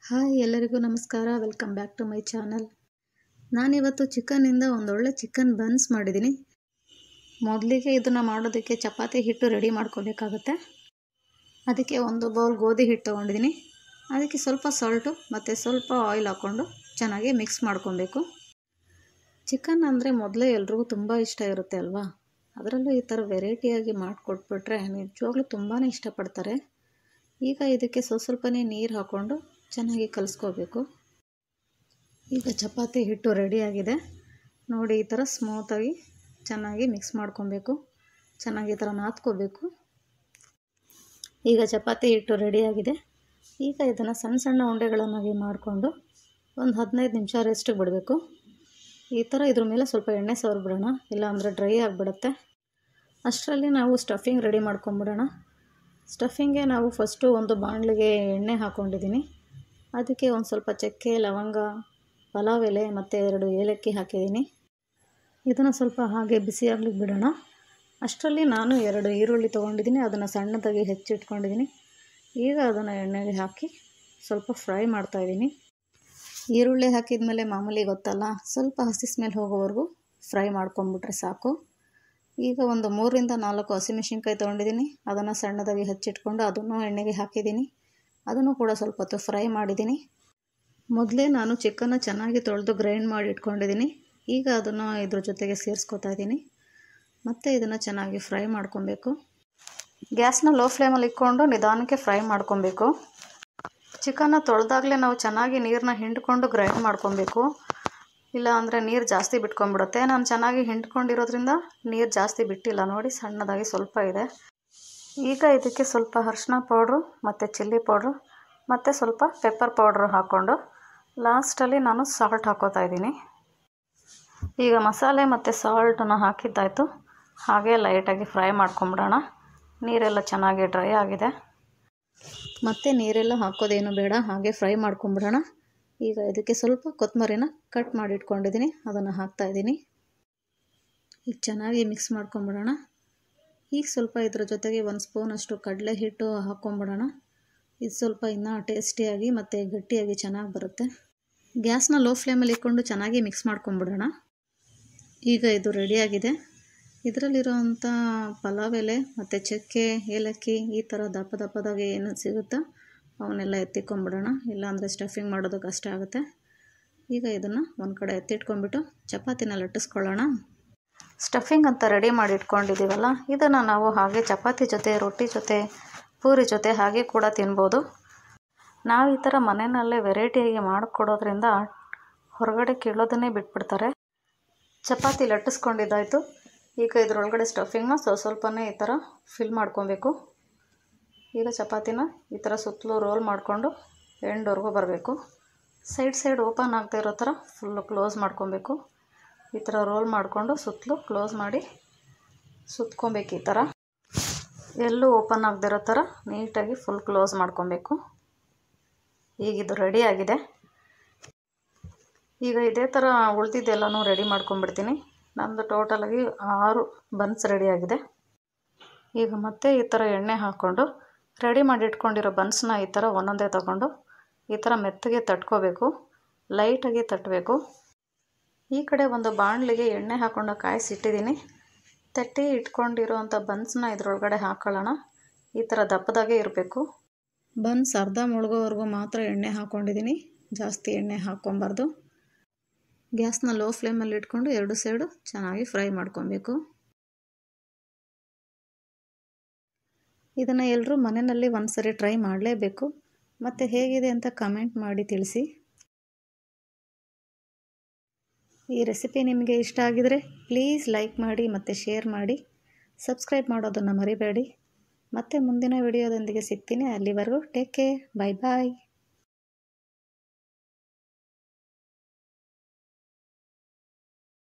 Hi ಎಲ್ಲರಿಗೂ ನಮಸ್ಕಾರ. Welcome back to my channel. ನಾನಿವತ್ತು ಚಿಕನ್ನಿಂದ ಒಂದೊಳ್ಳೆ ಚಿಕನ್ ಬನ್ಸ್ ಮಾಡಿದ್ದೀನಿ. ಮೊದಲಿಗೆ ಇದನ್ನು ಮಾಡೋದಕ್ಕೆ ಚಪಾತಿ ಹಿಟ್ಟು ರೆಡಿ ಮಾಡ್ಕೋಬೇಕಾಗುತ್ತೆ. ಅದಕ್ಕೆ ಒಂದು ಬೌಲ್ ಗೋಧಿ ಹಿಟ್ಟು ತೊಗೊಂಡಿದ್ದೀನಿ. ಅದಕ್ಕೆ ಸ್ವಲ್ಪ ಸಾಲ್ಟು ಮತ್ತು ಸ್ವಲ್ಪ ಆಯಿಲ್ ಹಾಕ್ಕೊಂಡು ಚೆನ್ನಾಗಿ ಮಿಕ್ಸ್ ಮಾಡ್ಕೊಬೇಕು. ಚಿಕನ್ ಅಂದರೆ ಮೊದಲೇ ಎಲ್ರಿಗೂ ತುಂಬ ಇಷ್ಟ ಇರುತ್ತೆ ಅಲ್ವಾ. ಅದರಲ್ಲೂ ಈ ಥರ ವೆರೈಟಿಯಾಗಿ ಮಾಡಿಕೊಟ್ಬಿಟ್ರೆ ನಿಜವಾಗ್ಲೂ ತುಂಬಾ ಇಷ್ಟಪಡ್ತಾರೆ. ಈಗ ಇದಕ್ಕೆ ಸ್ವಲ್ಪನೇ ನೀರು ಹಾಕ್ಕೊಂಡು ಚೆನ್ನಾಗಿ ಕಲಿಸ್ಕೋಬೇಕು. ಈಗ ಚಪಾತಿ ಹಿಟ್ಟು ರೆಡಿಯಾಗಿದೆ ನೋಡಿ. ಈ ಥರ ಸ್ಮೂತಾಗಿ ಚೆನ್ನಾಗಿ ಮಿಕ್ಸ್ ಮಾಡ್ಕೊಬೇಕು. ಚೆನ್ನಾಗಿ ಈ ಥರ ನಾದ್ಕೋಬೇಕು. ಈಗ ಚಪಾತಿ ಹಿಟ್ಟು ರೆಡಿಯಾಗಿದೆ. ಈಗ ಇದನ್ನು ಸಣ್ಣ ಸಣ್ಣ ಉಂಡೆಗಳನ್ನಾಗಿ ಮಾಡಿಕೊಂಡು ಒಂದು 15 ನಿಮಿಷ ರೆಸ್ಟಿಗೆ ಬಿಡಬೇಕು. ಈ ಥರ ಇದ್ರ ಮೇಲೆ ಸ್ವಲ್ಪ ಎಣ್ಣೆ ಸವರ್ಬಿಡೋಣ, ಇಲ್ಲಾಂದರೆ ಡ್ರೈ ಆಗಿಬಿಡುತ್ತೆ. ಅಷ್ಟರಲ್ಲಿ ನಾವು ಸ್ಟಫಿಂಗ್ ರೆಡಿ ಮಾಡ್ಕೊಂಬಿಡೋಣ. ಸ್ಟಫಿಂಗ್ಗೆ ನಾವು ಫಸ್ಟು ಒಂದು ಬಾಣಲಿಗೆ ಎಣ್ಣೆ ಹಾಕ್ಕೊಂಡಿದ್ದೀನಿ. ಅದಕ್ಕೆ ಒಂದು ಸ್ವಲ್ಪ ಚಕ್ಕೆ, ಲವಂಗ, ಪಲಾವ್ ಎಲೆ ಮತ್ತು 2 ಏಲಕ್ಕಿ ಹಾಕಿದ್ದೀನಿ. ಇದನ್ನು ಸ್ವಲ್ಪ ಹಾಗೆ ಬಿಸಿಯಾಗ್ಲಿಕ್ಕೆ ಬಿಡೋಣ. ಅಷ್ಟರಲ್ಲಿ ನಾನು 2 ಈರುಳ್ಳಿ ತೊಗೊಂಡಿದ್ದೀನಿ. ಅದನ್ನು ಸಣ್ಣದಾಗಿ ಹೆಚ್ಚಿಟ್ಕೊಂಡಿದ್ದೀನಿ. ಈಗ ಅದನ್ನು ಎಣ್ಣೆಗೆ ಹಾಕಿ ಸ್ವಲ್ಪ ಫ್ರೈ ಮಾಡ್ತಾಯಿದ್ದೀನಿ. ಈರುಳ್ಳಿ ಹಾಕಿದ ಮೇಲೆ ಮಾಮೂಲಿ ಗೊತ್ತಲ್ಲ, ಸ್ವಲ್ಪ ಹಸಿ ಸ್ಮೆಲ್ ಹೋಗೋವರೆಗೂ ಫ್ರೈ ಮಾಡ್ಕೊಂಬಿಟ್ರೆ ಸಾಕು. ಈಗ ಒಂದು 3 ರಿಂದ 4 ಹಸಿಮೆಣಸಿನ್ಕಾಯಿ ತೊಗೊಂಡಿದ್ದೀನಿ. ಅದನ್ನು ಸಣ್ಣದಾಗಿ ಹೆಚ್ಚಿಟ್ಕೊಂಡು ಅದನ್ನು ಎಣ್ಣೆಗೆ ಹಾಕಿದ್ದೀನಿ. ಅದನ್ನು ಕೂಡ ಸ್ವಲ್ಪ ಹೊತ್ತು ಫ್ರೈ ಮಾಡಿದ್ದೀನಿ. ಮೊದಲೇ ನಾನು ಚಿಕನ್ನ ಚೆನ್ನಾಗಿ ತೊಳೆದು ಗ್ರೈಂಡ್ ಮಾಡಿ ಇಟ್ಕೊಂಡಿದ್ದೀನಿ. ಈಗ ಅದನ್ನು ಇದ್ರ ಜೊತೆಗೆ ಸೇರಿಸ್ಕೊತಾ ಇದ್ದೀನಿ. ಮತ್ತು ಇದನ್ನು ಚೆನ್ನಾಗಿ ಫ್ರೈ ಮಾಡ್ಕೊಬೇಕು. ಗ್ಯಾಸ್ನ ಲೋ ಫ್ಲೇಮಲ್ಲಿ ಇಟ್ಕೊಂಡು ನಿಧಾನಕ್ಕೆ ಫ್ರೈ ಮಾಡ್ಕೊಬೇಕು. ಚಿಕನ್ನ ತೊಳೆದಾಗಲೇ ನಾವು ಚೆನ್ನಾಗಿ ನೀರನ್ನ ಹಿಂಡ್ಕೊಂಡು ಗ್ರೈಂಡ್ ಮಾಡ್ಕೊಬೇಕು. ಇಲ್ಲ ಅಂದರೆ ನೀರು ಜಾಸ್ತಿ ಬಿಟ್ಕೊಂಡ್ಬಿಡುತ್ತೆ. ನಾನು ಚೆನ್ನಾಗಿ ಹಿಂಡ್ಕೊಂಡಿರೋದ್ರಿಂದ ನೀರು ಜಾಸ್ತಿ ಬಿಟ್ಟಿಲ್ಲ ನೋಡಿ, ಸಣ್ಣದಾಗಿ ಸ್ವಲ್ಪ ಇದೆ. ಈಗ ಇದಕ್ಕೆ ಸ್ವಲ್ಪ ಅರಿಶಿನ ಪೌಡ್ರು ಮತ್ತು ಚಿಲ್ಲಿ ಪೌಡ್ರು ಮತ್ತು ಸ್ವಲ್ಪ ಪೆಪ್ಪರ್ ಪೌಡ್ರು ಹಾಕ್ಕೊಂಡು ಲಾಸ್ಟಲ್ಲಿ ನಾನು ಸಾಲ್ಟ್ ಹಾಕ್ಕೋತಾ ಇದ್ದೀನಿ. ಈಗ ಮಸಾಲೆ ಮತ್ತು ಸಾಲ್ಟನ್ನು ಹಾಕಿದ್ದಾಯಿತು. ಹಾಗೆ ಲೈಟಾಗಿ ಫ್ರೈ ಮಾಡ್ಕೊಂಬಿಡೋಣ. ನೀರೆಲ್ಲ ಚೆನ್ನಾಗಿ ಡ್ರೈ ಆಗಿದೆ. ಮತ್ತು ನೀರೆಲ್ಲ ಹಾಕೋದೇನು ಬೇಡ, ಹಾಗೆ ಫ್ರೈ ಮಾಡ್ಕೊಂಬಿಡೋಣ. ಈಗ ಇದಕ್ಕೆ ಸ್ವಲ್ಪ ಕೊತ್ತಂಬರಿನ ಕಟ್ ಮಾಡಿ ಇಟ್ಕೊಂಡಿದ್ದೀನಿ. ಅದನ್ನು ಹಾಕ್ತಾಯಿದ್ದೀನಿ. ಈಗ ಚೆನ್ನಾಗಿ ಮಿಕ್ಸ್ ಮಾಡ್ಕೊಂಬಿಡೋಣ. ಈಗ ಸ್ವಲ್ಪ ಇದ್ರ ಜೊತೆಗೆ 1 ಸ್ಪೂನಷ್ಟು ಕಡಲೆ ಹಿಟ್ಟು ಹಾಕ್ಕೊಂಬಿಡೋಣ. ಇದು ಸ್ವಲ್ಪ ಇನ್ನೂ ಟೇಸ್ಟಿಯಾಗಿ ಮತ್ತು ಗಟ್ಟಿಯಾಗಿ ಚೆನ್ನಾಗಿ ಬರುತ್ತೆ. ಗ್ಯಾಸ್ನ ಲೋ ಫ್ಲೇಮಲ್ಲಿ ಇಟ್ಕೊಂಡು ಚೆನ್ನಾಗಿ ಮಿಕ್ಸ್ ಮಾಡ್ಕೊಂಬಿಡೋಣ. ಈಗ ಇದು ರೆಡಿಯಾಗಿದೆ. ಇದರಲ್ಲಿರೋವಂಥ ಪಲಾವ್ ಎಲೆ ಮತ್ತು ಚಕ್ಕೆ, ಏಲಕ್ಕಿ ಈ ಥರ ದಪ್ಪದಾಗಿ ಏನು ಸಿಗುತ್ತೋ ಅವನ್ನೆಲ್ಲ ಎತ್ತಿಕೊಂಬಿಡೋಣ. ಇಲ್ಲಾಂದರೆ ಸ್ಟಫಿಂಗ್ ಮಾಡೋದು ಕಷ್ಟ ಆಗುತ್ತೆ. ಈಗ ಇದನ್ನು ಒಂದು ಕಡೆ ಎತ್ತಿಟ್ಕೊಂಡ್ಬಿಟ್ಟು ಚಪಾತಿನ ಲಟ್ಟಿಸ್ಕೊಳ್ಳೋಣ. ಸ್ಟಫಿಂಗ್ ಅಂತ ರೆಡಿ ಮಾಡಿ ಇಟ್ಕೊಂಡಿದ್ದೀವಲ್ಲ, ಇದನ್ನು ನಾವು ಹಾಗೆ ಚಪಾತಿ ಜೊತೆ, ರೊಟ್ಟಿ ಜೊತೆ, ಪೂರಿ ಜೊತೆ ಹಾಗೆ ಕೂಡ ತಿನ್ಬೋದು. ನಾವು ಈ ಥರ ಮನೆಯಲ್ಲೇ ವೆರೈಟಿಯಾಗಿ ಮಾಡಿಕೊಡೋದ್ರಿಂದ ಹೊರಗಡೆ ಕೇಳೋದನ್ನೇ ಬಿಟ್ಬಿಡ್ತಾರೆ. ಚಪಾತಿ ಲಟ್ಟಿಸ್ಕೊಂಡಿದ್ದಾಯಿತು. ಈಗ ಇದರೊಳಗಡೆ ಸ್ಟಫಿಂಗ್ನ ಸ್ವಲ್ಪನೇ ಈ ಥರ ಫಿಲ್ ಮಾಡ್ಕೊಬೇಕು. ಈಗ ಚಪಾತಿನ ಈ ಥರ ಸುತ್ತಲೂ ರೋಲ್ ಮಾಡಿಕೊಂಡು ಎಂಡ್ವರೆಗೂ ಬರಬೇಕು. ಸೈಡ್ ಓಪನ್ ಆಗದೆ ಇರೋ ಥರ ಫುಲ್ಲು ಕ್ಲೋಸ್ ಮಾಡ್ಕೊಬೇಕು. ಈ ಥರ ರೋಲ್ ಮಾಡಿಕೊಂಡು ಸುತ್ತಲೂ ಕ್ಲೋಸ್ ಮಾಡಿ ಸುತ್ಕೊಬೇಕು. ಈ ಥರ ಎಲ್ಲೂ ಓಪನ್ ಆಗದೆ ಇರೋ ಥರ ನೀಟಾಗಿ ಫುಲ್ ಕ್ಲೋಸ್ ಮಾಡ್ಕೊಬೇಕು. ಈಗ ಇದು ರೆಡಿಯಾಗಿದೆ. ಈಗ ಇದೇ ಥರ ಉಳಿದಿದ್ದೆಲ್ಲನೂ ರೆಡಿ ಮಾಡ್ಕೊಂಬಿಡ್ತೀನಿ. ನಂದು ಟೋಟಲಾಗಿ 6 ಬನ್ಸ್ ರೆಡಿಯಾಗಿದೆ. ಈಗ ಮತ್ತೆ ಈ ಥರ ಎಣ್ಣೆ ಹಾಕ್ಕೊಂಡು ರೆಡಿ ಮಾಡಿ ಇಟ್ಕೊಂಡಿರೋ ಬನ್ಸ್ನ ಈ ಥರ ಒಂದೊಂದೇ ತೊಗೊಂಡು ಈ ಥರ ಮೆತ್ತಗೆ ತಟ್ಕೋಬೇಕು. ಲೈಟಾಗಿ ತಟ್ಟಬೇಕು. ಈ ಕಡೆ ಒಂದು ಬಾಣಲಿಗೆ ಎಣ್ಣೆ ಹಾಕ್ಕೊಂಡು ಕಾಯಿಸಿಟ್ಟಿದ್ದೀನಿ. ತಟ್ಟಿ ಇಟ್ಕೊಂಡಿರೋವಂಥ ಬನ್ಸ್ನ ಇದರೊಳಗಡೆ ಹಾಕ್ಕೊಳ್ಳೋಣ. ಈ ಥರ ದಪ್ಪದಾಗೆ ಇರಬೇಕು. ಬನ್ಸ್ ಅರ್ಧ ಮುಳುಗೋವರೆಗೂ ಮಾತ್ರ ಎಣ್ಣೆ ಹಾಕ್ಕೊಂಡಿದ್ದೀನಿ. ಜಾಸ್ತಿ ಎಣ್ಣೆ ಹಾಕ್ಕೊಬಾರ್ದು. ಗ್ಯಾಸ್ನ ಲೋ ಫ್ಲೇಮಲ್ಲಿ ಇಟ್ಕೊಂಡು 2 ಸೈಡು ಚೆನ್ನಾಗಿ ಫ್ರೈ ಮಾಡ್ಕೊಬೇಕು. ಇದನ್ನು ಎಲ್ಲರೂ ಮನೆಯಲ್ಲಿ ಒಂದು ಸರಿ ಟ್ರೈ ಮಾಡಲೇಬೇಕು. ಮತ್ತು ಹೇಗಿದೆ ಅಂತ ಕಮೆಂಟ್ ಮಾಡಿ ತಿಳಿಸಿ. ಈ ರೆಸಿಪಿ ನಿಮಗೆ ಇಷ್ಟ ಆಗಿದರೆ ಪ್ಲೀಸ್ ಲೈಕ್ ಮಾಡಿ ಮತ್ತು ಶೇರ್ ಮಾಡಿ. ಸಬ್ಸ್ಕ್ರೈಬ್ ಮಾಡೋದನ್ನು ಮರಿಬೇಡಿ. ಮತ್ತೆ ಮುಂದಿನ ವಿಡಿಯೋದೊಂದಿಗೆ ಸಿಗ್ತೀನಿ. ಅಲ್ಲಿವರೆಗೂ ಟೇಕ್ ಕೇರ್. ಬಾಯ್ ಬಾಯ್.